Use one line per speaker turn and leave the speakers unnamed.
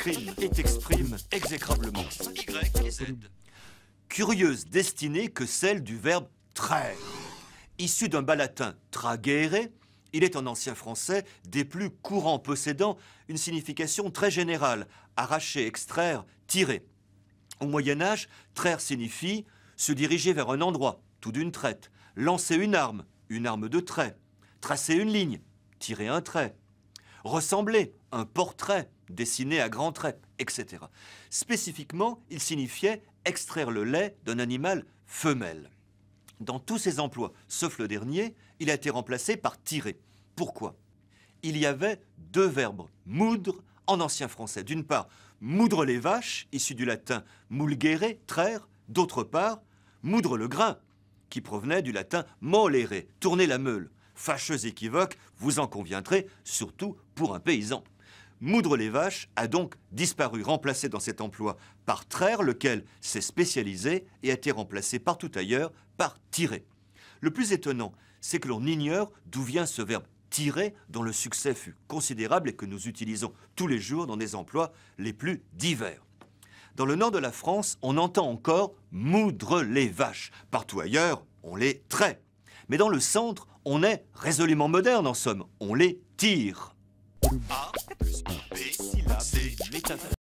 crime et t'exprime exécrablement. Y et Z. Curieuse destinée que celle du verbe traire. Issu d'un bas latin tragere, il est en ancien français des plus courants possédant une signification très générale, arracher, extraire, tirer. Au Moyen-Âge, traire signifie se diriger vers un endroit, tout d'une traite, lancer une arme de trait, tracer une ligne, tirer un trait, ressembler, un portrait, dessiné à grands traits, etc. Spécifiquement, il signifiait extraire le lait d'un animal femelle. Dans tous ses emplois, sauf le dernier, il a été remplacé par tirer. Pourquoi? Il y avait deux verbes, moudre, en ancien français. D'une part, moudre les vaches, issu du latin mulgere, traire. D'autre part, moudre le grain, qui provenait du latin molere, tourner la meule. Fâcheux équivoque, vous en conviendrez, surtout pour un paysan. Moudre les vaches a donc disparu, remplacé dans cet emploi par traire, lequel s'est spécialisé et a été remplacé partout ailleurs par tirer. Le plus étonnant, c'est que l'on ignore d'où vient ce verbe tirer, dont le succès fut considérable et que nous utilisons tous les jours dans des emplois les plus divers. Dans le nord de la France, on entend encore moudre les vaches. Partout ailleurs, on les traite. Mais dans le centre, on est résolument moderne en somme, on les tire. A plus B, syllabe, C, métaphore.